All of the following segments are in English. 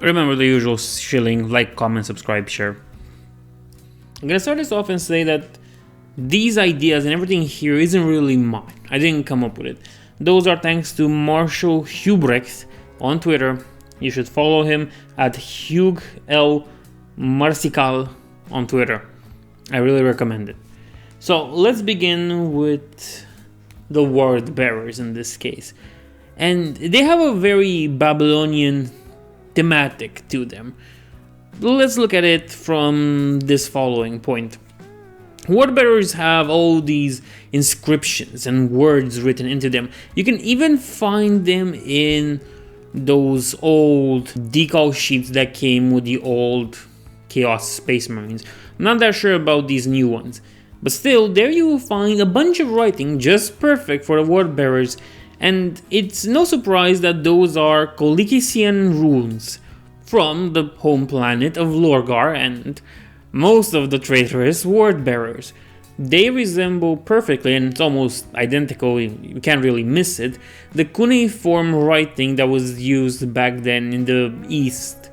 Remember the usual shilling, like, comment, subscribe, share. I'm gonna start this off and say that these ideas and everything here isn't really mine. I didn't come up with it. Those are thanks to 𝕳𝖚𝖗𝖍𝖙 on Twitter. You should follow him at 𝕳𝖚𝖗𝖍𝖙 on Twitter. I really recommend it. So let's begin with the word bearers in this case. And they have a very Babylonian thematic to them. Let's look at it from this following point. Word bearers have all these inscriptions and words written into them. You can even find them in those old decal sheets that came with the old Chaos Space Marines. I'm not that sure about these new ones, but still, there you will find a bunch of writing just perfect for the word bearers, and it's no surprise that those are Colicician runes from the home planet of 𝕸𝖃𝖗 and most of the traitorous word bearers. They resemble perfectly, and it's almost identical, you can't really miss it, the cuneiform writing that was used back then in the East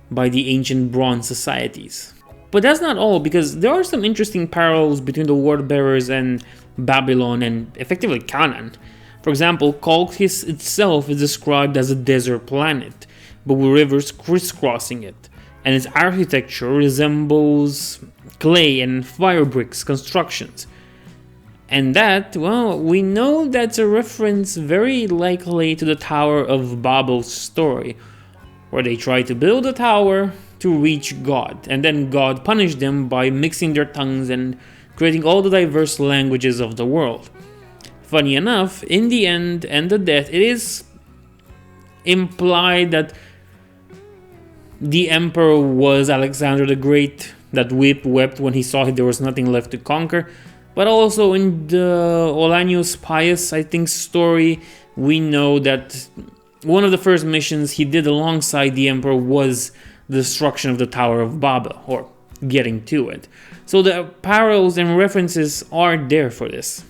by the ancient bronze societies. But that's not all, because there are some interesting parallels between the word bearers and Babylon and effectively Canaan. For example, Colchis itself is described as a desert planet, but with rivers crisscrossing it, and its architecture resembles clay and fire bricks constructions. And that, well, we know that's a reference very likely to the Tower of Babel's story, where they tried to build a tower to reach God, and then God punished them by mixing their tongues and creating all the diverse languages of the world. Funny enough, in the end and the death, it is implied that the emperor was Alexander the Great, that wept when he saw there was nothing left to conquer. But also in the Olannius Pius, I think, story, we know that one of the first missions he did alongside the emperor was the destruction of the Tower of Babel, or getting to it. So the parallels and references are there for this.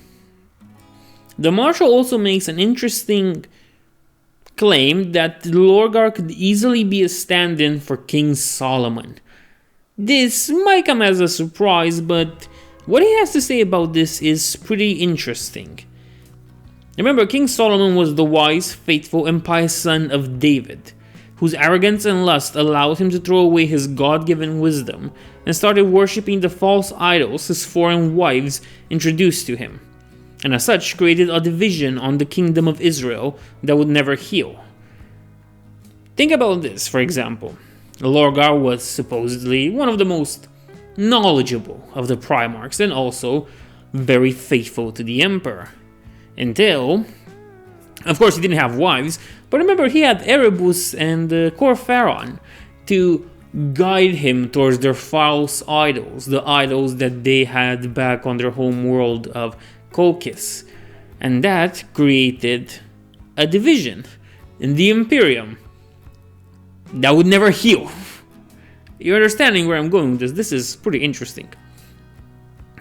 The Marshal also makes an interesting claim that 𝕸𝖃𝖗 could easily be a stand-in for King Solomon. This might come as a surprise, but what he has to say about this is pretty interesting. Remember, King Solomon was the wise, faithful, and pious son of David, whose arrogance and lust allowed him to throw away his God-given wisdom and started worshipping the false idols his foreign wives introduced to him, and as such created a division on the kingdom of Israel that would never heal. Think about this, for example. 𝕸𝖃𝖗 was supposedly one of the most knowledgeable of the Primarchs and also very faithful to the emperor. Until, of course, he didn't have wives, but remember, he had Erebus and Corpharon to guide him towards their false idols, the idols that they had back on their home world of Colchis. And that created a division in the Imperium that would never heal. You're understanding where I'm going with this. This is pretty interesting.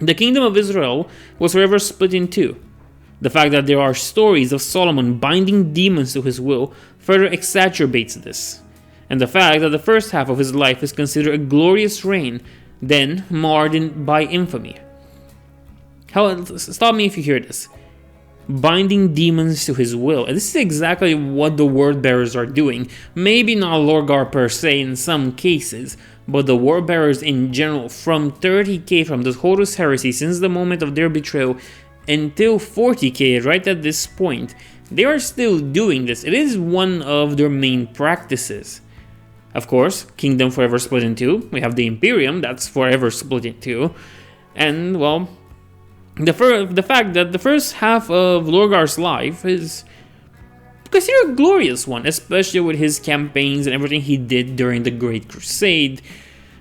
The kingdom of Israel was forever split in two. The fact that there are stories of Solomon binding demons to his will further exacerbates this. And the fact that the first half of his life is considered a glorious reign, then marred by infamy. Stop me if you hear this. Binding demons to his will. And this is exactly what the word bearers are doing. Maybe not 𝕸𝖃𝖗 per se in some cases, but the word bearers in general, from 30k, from the Horus Heresy, since the moment of their betrayal, until 40k, right at this point, they are still doing this. It is one of their main practices. Of course, kingdom forever split in two. We have the Imperium, that's forever split in two. And, well, the fact that the first half of 𝕸𝖃𝖗's life is considered a glorious one, especially with his campaigns and everything he did during the Great Crusade.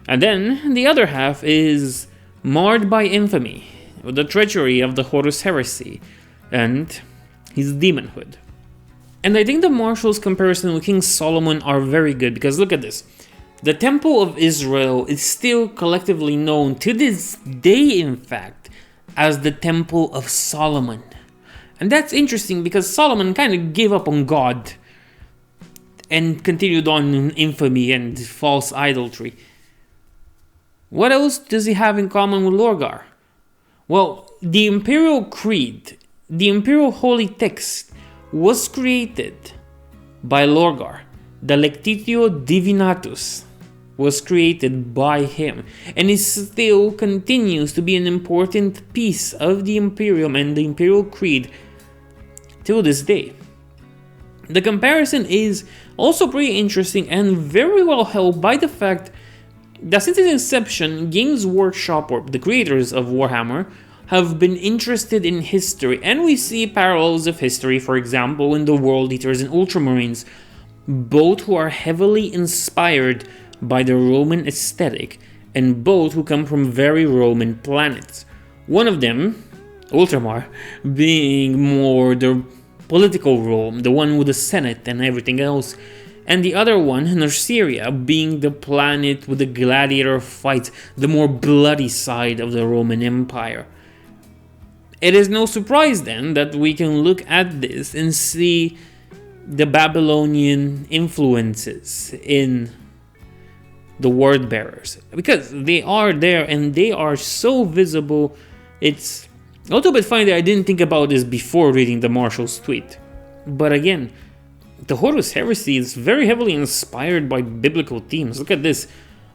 And then the other half is marred by infamy, with the treachery of the Horus Heresy and his demonhood. And I think the Marshal's comparison with King Solomon are very good, because look at this. The Temple of Israel is still collectively known to this day, in fact, as the Temple of Solomon. And that's interesting because Solomon kind of gave up on God and continued on in infamy and false idolatry. What else does he have in common with 𝕸𝖵𝖗? Well, the imperial creed, the imperial holy text, was created by 𝕸𝖵𝖗. The 𝕳𝖚𝖇𝖗 Divinatus was created by him, and it still continues to be an important piece of the Imperium and the Imperial Creed till this day. The comparison is also pretty interesting and very well held by the fact that since its inception, Games Workshop, or the creators of Warhammer, have been interested in history, and we see parallels of history, for example, in the World Eaters and Ultramarines, both who are heavily inspired by the Roman aesthetic, and both who come from very Roman planets. One of them, Ultramar, being more the political Rome, the one with the Senate and everything else, and the other one, Nuceria, being the planet with the gladiator fights, the more bloody side of the Roman Empire. It is no surprise then that we can look at this and see the Babylonian influences in the word bearers, because they are there and they are so visible. It's a little bit funny that I didn't think about this before reading the Marshall's tweet. But again, the Horus heresy is very heavily inspired by biblical themes. Look at this.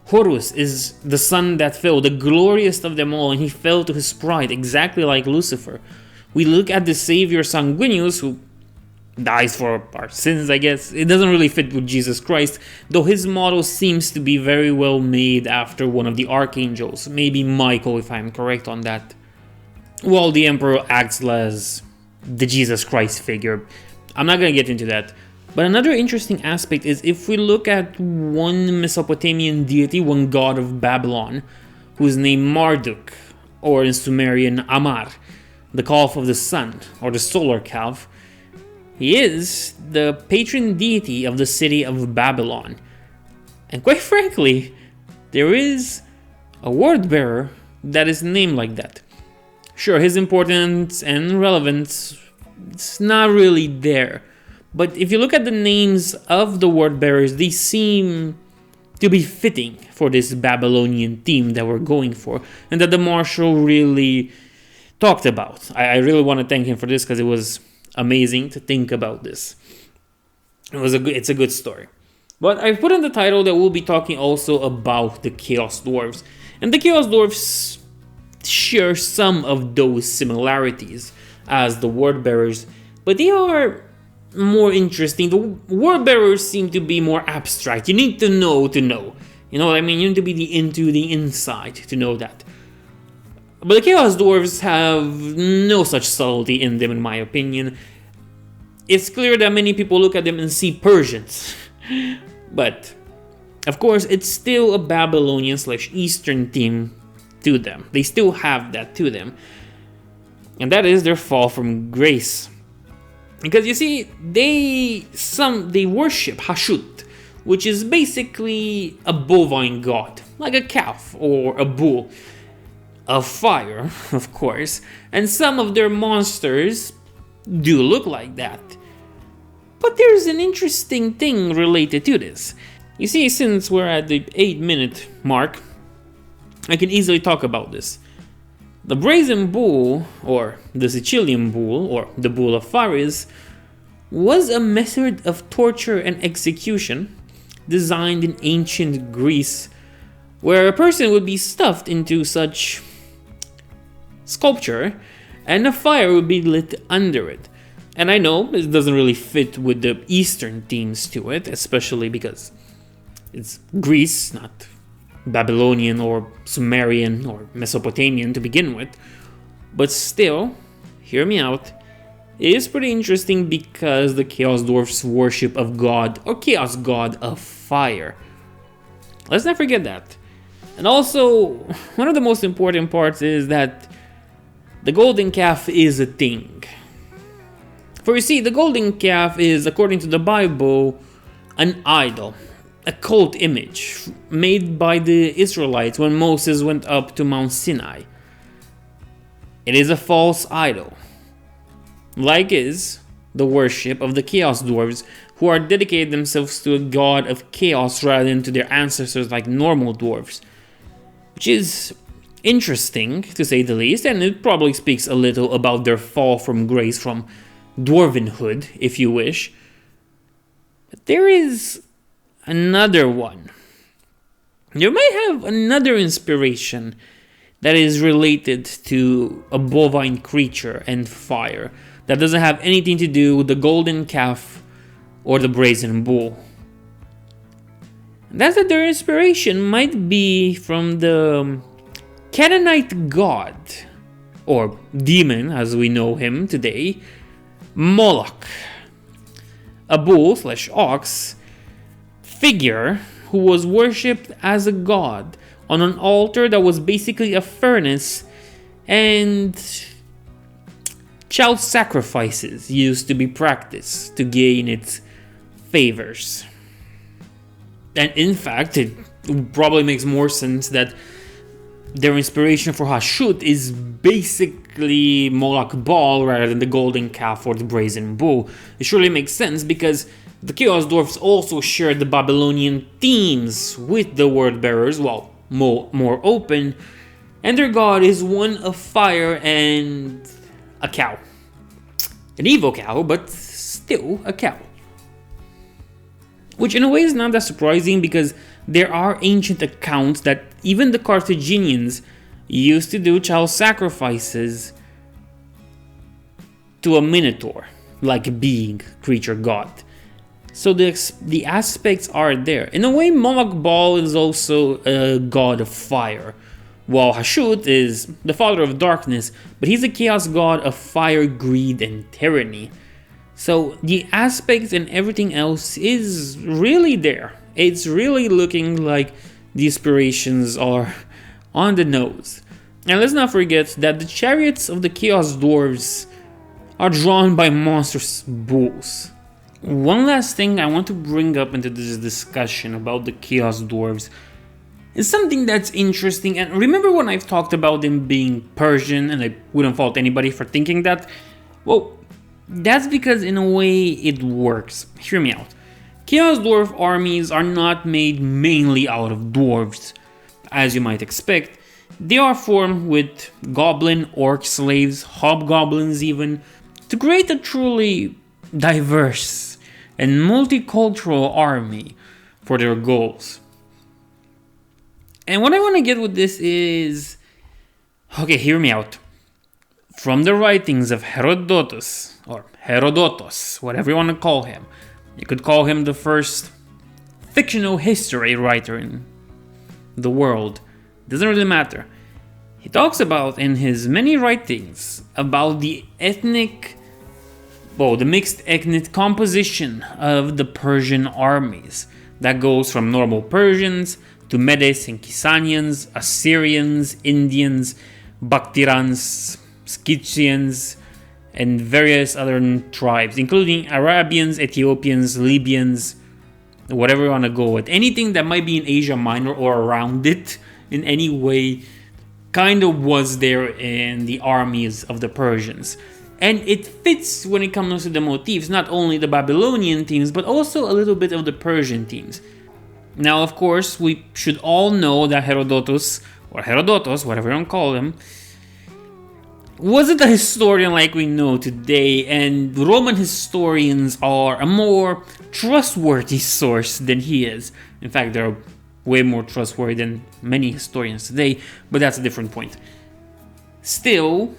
Horus is the sun that fell, the glorious of them all, and he fell to his pride, exactly like Lucifer. We look at the Savior Sanguinius, who dies for our sins, I guess. It doesn't really fit with Jesus Christ, though his model seems to be very well made after one of the archangels, maybe Michael if I'm correct on that. While the Emperor acts as the Jesus Christ figure. I'm not going to get into that. But another interesting aspect is if we look at one Mesopotamian deity, one god of Babylon, who is named Marduk, or in Sumerian Amar, the calf of the sun, or the solar calf. He is the patron deity of the city of Babylon. And quite frankly, there is a word bearer that is named like that. Sure, his importance and relevance, it's not really there. But if you look at the names of the word bearers, they seem to be fitting for this Babylonian theme that we're going for, and that the Marshal really talked about. I really want to thank him for this, because it was amazing to think about this. It's a good story. But I put in the title that we'll be talking also about the Chaos Dwarves. And the Chaos Dwarves share some of those similarities as the word bearers, but they are more interesting. The word bearers seem to be more abstract. You need to know. You know what I mean? You need to be into the inside to know that. But the Chaos Dwarves have no such subtlety in them, in my opinion. It's clear that many people look at them and see Persians. But, of course, it's still a Babylonian/Eastern theme to them. They still have that to them. And that is their fall from grace. Because you see, they worship Hashut, which is basically a bovine god, like a calf or a bull. Of fire, of course, and some of their monsters do look like that. But there's an interesting thing related to this. You see, since we're at the 8-minute mark, I can easily talk about this. The brazen bull, or the Sicilian bull, or the bull of Faris, was a method of torture and execution designed in ancient Greece, where a person would be stuffed into such sculpture and a fire would be lit under it. And I know it doesn't really fit with the Eastern themes to it, especially because it's Greece, not Babylonian or Sumerian or Mesopotamian to begin with. But still, hear me out, it is pretty interesting because the Chaos Dwarfs worship of God, or Chaos God of fire. Let's not forget that. And also, one of the most important parts is that the golden calf is a thing. For you see, the golden calf is, according to the Bible, an idol, a cult image made by the Israelites when Moses went up to Mount Sinai. It is a false idol, like is the worship of the Chaos Dwarves, who are dedicated themselves to a god of chaos rather than to their ancestors like normal dwarves. Which is interesting, to say the least, and it probably speaks a little about their fall from grace from dwarvenhood, if you wish. But there is another one. You might have another inspiration that is related to a bovine creature and fire that doesn't have anything to do with the golden calf or the brazen bull. And that's that their inspiration might be from the Canaanite god, or demon as we know him today, Moloch, a bull/ox figure who was worshipped as a god on an altar that was basically a furnace, and child sacrifices used to be practiced to gain its favors. And in fact, it probably makes more sense that their inspiration for 𝕳𝖗𝖇𝖗𝖊𝖈𝖍𝖙 is basically Moloch Baal rather than the golden calf or the brazen bull. It surely makes sense because the Chaos Dwarfs also shared the Babylonian themes with the word bearers, well, more open, and their god is one of fire and a cow. An evil cow, but still a cow. Which in a way is not that surprising because there are ancient accounts that even the Carthaginians used to do child sacrifices to a minotaur, like a being, creature, god. So the aspects are there. In a way, Moloch Baal is also a god of fire, while 𝕳𝖗𝖗𝖃 is the father of darkness, but he's a chaos god of fire, greed, and tyranny. So the aspects and everything else is really there. It's really looking like the inspirations are on the nose. And let's not forget that the chariots of the Chaos Dwarves are drawn by monstrous bulls. One last thing I want to bring up into this discussion about the Chaos Dwarves is something that's interesting. And remember when I've talked about them being Persian, and I wouldn't fault anybody for thinking that? Well, that's because in a way it works. Hear me out. Chaos Dwarf armies are not made mainly out of dwarves, as you might expect. They are formed with goblin, orc slaves, hobgoblins even, to create a truly diverse and multicultural army for their goals. And what I want to get with this is... okay, hear me out. From the writings of Herodotus, or Herodotos, whatever you want to call him. You could call him the first fictional history writer in the world. Doesn't really matter. He talks about in his many writings about the mixed ethnic composition of the Persian armies. That goes from normal Persians to Medes and Kisanians, Assyrians, Indians, Bactrians, Scythians, and various other tribes, including Arabians, Ethiopians, Libyans, whatever you want to go with. Anything that might be in Asia Minor or around it in any way kind of was there in the armies of the Persians. And it fits when it comes to the motifs, not only the Babylonian themes, but also a little bit of the Persian themes. Now, of course, we should all know that Herodotus, or Herodotos, whatever you want to call him, wasn't a historian like we know today, and Roman historians are a more trustworthy source than he is. In fact, they're way more trustworthy than many historians today, but that's a different point. Still,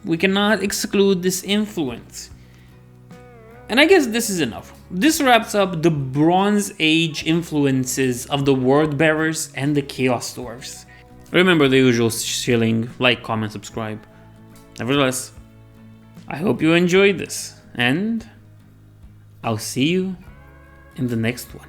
we cannot exclude this influence. And I guess this is enough. This wraps up the Bronze Age influences of the Word Bearers and the Chaos Dwarfs. Remember the usual shilling, like, comment, subscribe. Nevertheless, I hope you enjoyed this, and I'll see you in the next one.